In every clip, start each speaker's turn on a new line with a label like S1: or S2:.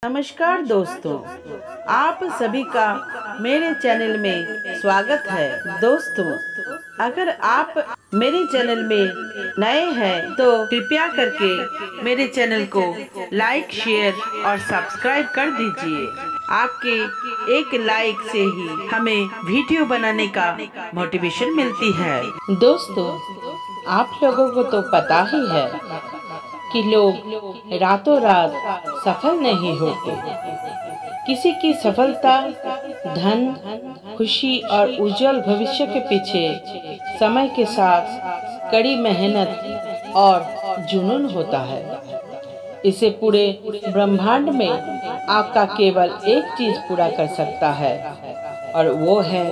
S1: नमस्कार दोस्तों, आप सभी का मेरे चैनल में स्वागत है। दोस्तों, अगर आप मेरे चैनल में नए हैं तो कृपया करके मेरे चैनल को लाइक, शेयर और सब्सक्राइब कर दीजिए। आपके एक लाइक से ही हमें वीडियो बनाने का मोटिवेशन मिलती है। दोस्तों, आप लोगों को तो पता ही है कि लोग रातों रात सफल नहीं होते। किसी की सफलता धन, खुशी और उज्जवल भविष्य के पीछे समय के साथ कड़ी मेहनत और जुनून होता है। इसे पूरे ब्रह्मांड में आपका केवल एक चीज पूरा कर सकता है और वो है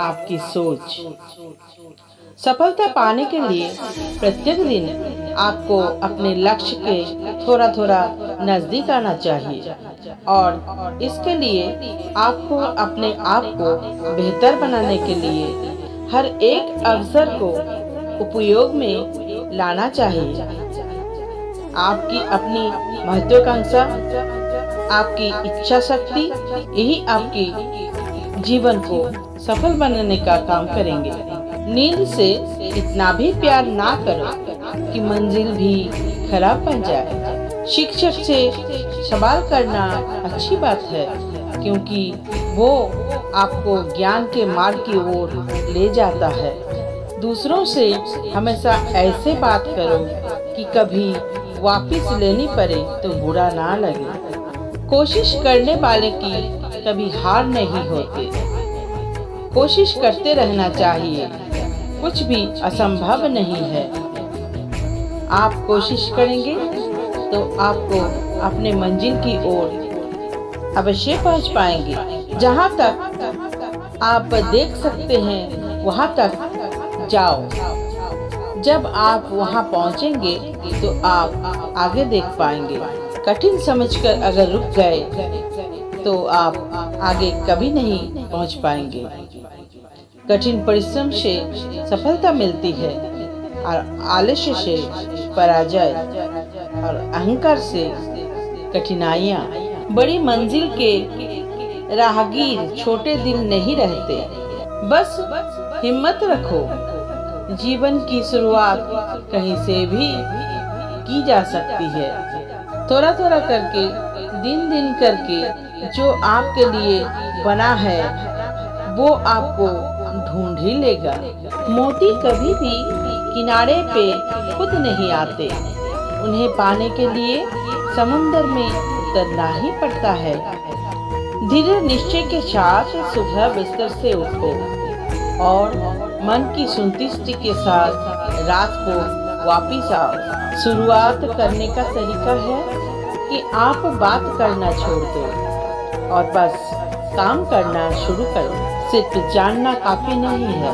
S1: आपकी सोच। सफलता पाने के लिए प्रत्येक दिन आपको अपने लक्ष्य के थोड़ा थोड़ा नजदीक आना चाहिए और इसके लिए आपको अपने आप को बेहतर बनाने के लिए हर एक अवसर को उपयोग में लाना चाहिए। आपकी अपनी महत्वाकांक्षा, आपकी इच्छा शक्ति यही आपके जीवन को सफल बनाने का काम करेंगे। नींद से इतना भी प्यार ना करो कि मंजिल भी खराब बन जाए। शिक्षक से सवाल करना अच्छी बात है, क्योंकि वो आपको ज्ञान के मार्ग की ओर ले जाता है। दूसरों से हमेशा ऐसे बात करो कि कभी वापस लेनी पड़े तो बुरा ना लगे। कोशिश करने वाले की कभी हार नहीं होती। कोशिश करते रहना चाहिए, कुछ भी असंभव नहीं है। आप कोशिश करेंगे तो आपको अपने मंजिल की ओर अवश्य पहुंच पाएंगे। जहां तक आप देख सकते हैं वहां तक जाओ। जब आप वहां पहुंचेंगे तो आप आगे देख पाएंगे। कठिन समझकर अगर रुक गए तो आप आगे कभी नहीं पहुंच पाएंगे। कठिन परिश्रम से सफलता मिलती है और आलस्य से पराजय और अहंकार से कठिनाइयाँ। बड़ी मंजिल के राहगीर छोटे दिल नहीं रहते। बस हिम्मत रखो। जीवन की शुरुआत कहीं से भी की जा सकती है। थोड़ा थोड़ा करके, दिन दिन करके जो आपके लिए बना है वो आपको ढूंढ ही लेगा। मोती कभी भी किनारे पे खुद नहीं आते। उन्हें पाने के लिए समुद्र में उतरना ही पड़ता है। धीरे निश्चय के साथ सुबह बिस्तर से उठो और मन की संतुष्टि के साथ रात को वापिस आओ। शुरुआत करने का तरीका है कि आप बात करना छोड़ दो और बस काम करना शुरू करो। सिर्फ जानना काफी नहीं है,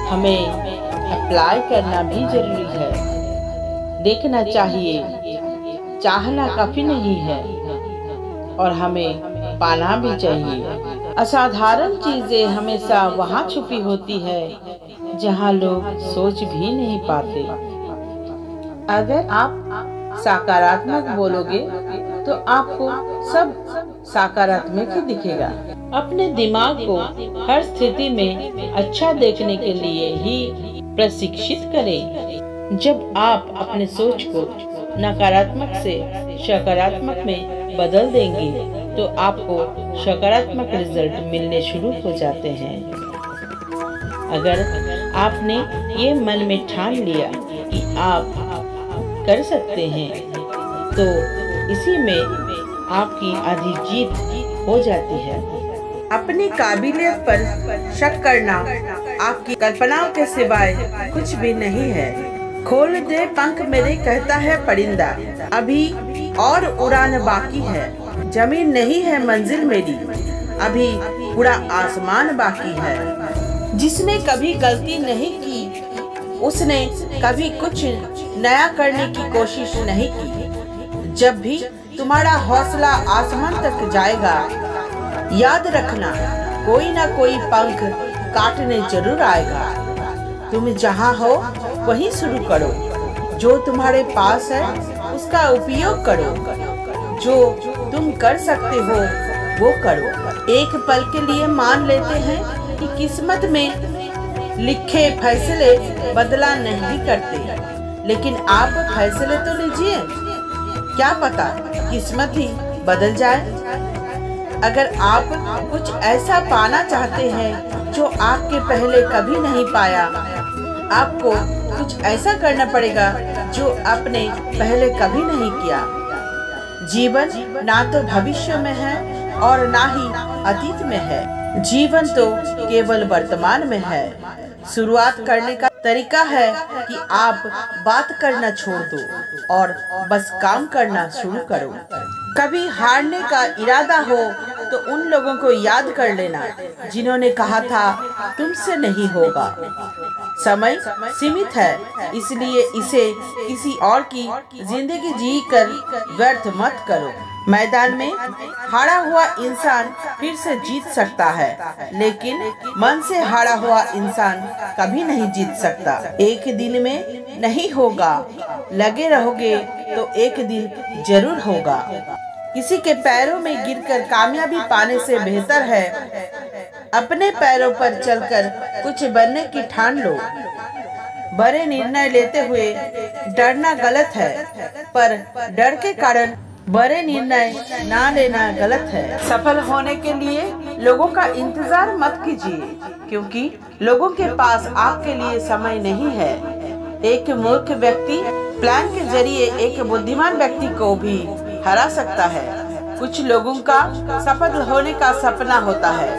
S1: हमें अप्लाई करना भी जरूरी है। देखना चाहिए, चाहना काफी नहीं है और हमें पाना भी चाहिए। असाधारण चीजें हमेशा वहाँ छुपी होती है जहाँ लोग सोच भी नहीं पाते। अगर आप सकारात्मक बोलोगे तो आपको सब सकारात्मक ही दिखेगा। अपने दिमाग को हर स्थिति में अच्छा देखने के लिए ही प्रशिक्षित करें। जब आप अपने सोच को नकारात्मक से सकारात्मक में बदल देंगे तो आपको सकारात्मक रिजल्ट मिलने शुरू हो जाते हैं। अगर आपने ये मन में ठान लिया कि आप कर सकते हैं तो इसी में आपकी आधी जीत हो जाती है। अपनी काबिलियत पर शक करना आपकी कल्पनाओं के सिवाय कुछ भी नहीं है। खोल दे पंख मेरे, कहता है परिंदा, अभी और उड़ान बाकी है। जमीन नहीं है मंजिल मेरी, अभी पूरा आसमान बाकी है। जिसने कभी गलती नहीं की उसने कभी कुछ नया करने की कोशिश नहीं की। जब भी तुम्हारा हौसला आसमान तक जाएगा, याद रखना कोई ना कोई पंख काटने जरूर आएगा। तुम जहाँ हो वहीं शुरू करो। जो तुम्हारे पास है उसका उपयोग करो। जो तुम कर सकते हो वो करो। एक पल के लिए मान लेते हैं कि किस्मत में लिखे फैसले बदला नहीं करते, लेकिन आप फैसले तो लीजिए, क्या पता किस्मत ही बदल जाए। अगर आप कुछ ऐसा पाना चाहते हैं जो आपके पहले कभी नहीं पाया, आपको कुछ ऐसा करना पड़ेगा जो आपने पहले कभी नहीं किया। जीवन ना तो भविष्य में है और ना ही अतीत में है, जीवन तो केवल वर्तमान में है। शुरुआत करने का तरीका है कि आप बात करना छोड़ दो और बस काम करना शुरू करो। कभी हारने का इरादा हो तो उन लोगों को याद कर लेना जिन्होंने कहा था तुमसे नहीं होगा। समय सीमित है, इसलिए इसे किसी और की जिंदगी जी कर व्यर्थ मत करो। मैदान में हारा हुआ इंसान फिर से जीत सकता है, लेकिन मन से हारा हुआ इंसान कभी नहीं जीत सकता। एक दिन में नहीं होगा, लगे रहोगे तो एक दिन जरूर होगा। किसी के पैरों में गिरकर कामयाबी पाने से बेहतर है अपने पैरों पर चलकर कुछ बनने की ठान लो। बड़े निर्णय लेते हुए डरना गलत है, पर डर के कारण बड़े निर्णय ना लेना गलत है। सफल होने के लिए लोगों का इंतजार मत कीजिए, क्योंकि लोगों के पास आपके लिए समय नहीं है। एक मूर्ख व्यक्ति प्लान के जरिए एक बुद्धिमान व्यक्ति को भी हरा सकता है। कुछ लोगों का सफल होने का सपना होता है,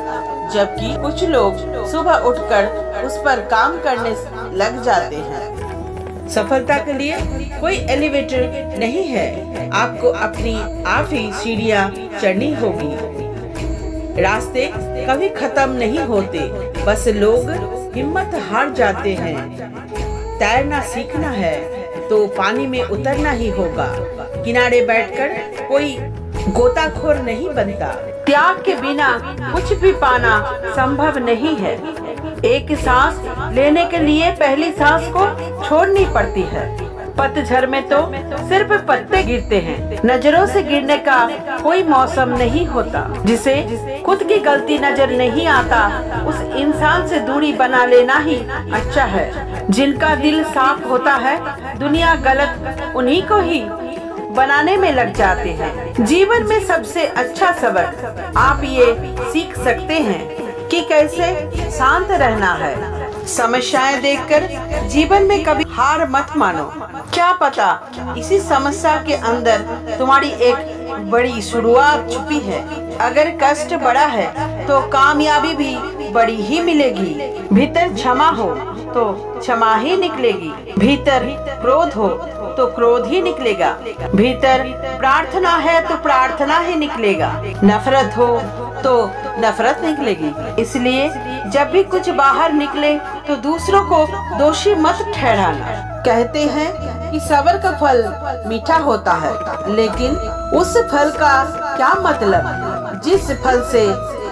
S1: जबकि कुछ लोग सुबह उठकर उस पर काम करने लग जाते हैं। सफलता के लिए कोई एलिवेटर नहीं है, आपको अपनी आप ही सीढ़ियाँ चढ़नी होगी। रास्ते कभी खत्म नहीं होते, बस लोग हिम्मत हार जाते हैं। तैरना सीखना है तो पानी में उतरना ही होगा। किनारे बैठकर कोई गोताखोर नहीं बनता। त्याग के बिना कुछ भी पाना संभव नहीं है। एक सांस लेने के लिए पहली सांस को छोड़नी पड़ती है। पतझड़ में तो सिर्फ पत्ते गिरते हैं, नजरों से गिरने का कोई मौसम नहीं होता। जिसे खुद की गलती नजर नहीं आता, उस इंसान से दूरी बना लेना ही अच्छा है। जिनका दिल साफ होता है, दुनिया गलत उन्हीं को ही बनाने में लग जाते हैं। जीवन में सबसे अच्छा सबक आप ये सीख सकते हैं कि कैसे शांत रहना है। समस्याएं देखकर जीवन में कभी हार मत मानो। क्या पता इसी समस्या के अंदर तुम्हारी एक बड़ी शुरुआत छुपी है। अगर कष्ट बड़ा है तो कामयाबी भी बड़ी ही मिलेगी। भीतर क्षमा हो तो क्षमा ही निकलेगी, भीतर क्रोध हो तो क्रोध ही निकलेगा, भीतर प्रार्थना है तो प्रार्थना ही निकलेगा, नफरत हो तो नफरत निकलेगी। इसलिए जब भी कुछ बाहर निकले तो दूसरों को दोषी मत ठहराना। कहते हैं कि सब्र का फल मीठा होता है, लेकिन उस फल का क्या मतलब जिस फल से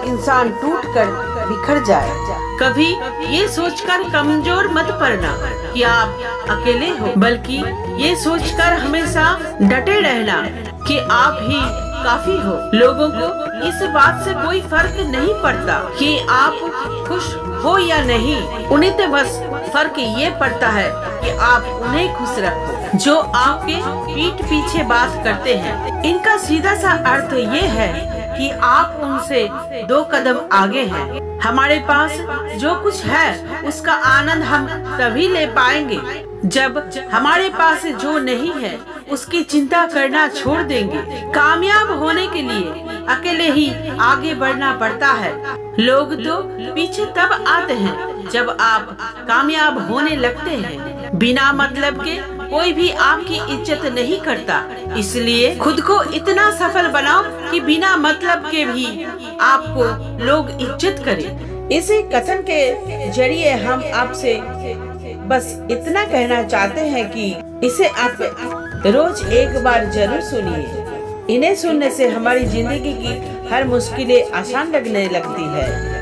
S1: इंसान टूटकर बिखर जाए। कभी ये सोचकर कमजोर मत पड़ना कि आप अकेले हो, बल्कि ये सोचकर हमेशा डटे रहना कि आप ही काफी हो। लोगों को इस बात से कोई फर्क नहीं पड़ता कि आप खुश हो या नहीं, उन्हें तो बस फर्क ये पड़ता है कि आप उन्हें खुश रखो। जो आपके पीठ पीछे बात करते हैं, इनका सीधा सा अर्थ ये है कि आप उनसे 2 कदम आगे हैं। हमारे पास जो कुछ है उसका आनंद हम तभी ले पाएंगे जब हमारे पास जो नहीं है उसकी चिंता करना छोड़ देंगे। कामयाब होने के लिए अकेले ही आगे बढ़ना पड़ता है। लोग तो पीछे तब आते हैं जब आप कामयाब होने लगते हैं। बिना मतलब के कोई भी आपकी इज्जत नहीं करता, इसलिए खुद को इतना सफल बनाओ कि बिना मतलब के भी आपको लोग इज्जत करें। इसी कथन के जरिए हम आपसे बस इतना कहना चाहते हैं कि इसे आप रोज एक बार जरूर सुनिए। इन्हें सुनने से हमारी जिंदगी की हर मुश्किलें आसान लगने लगती है।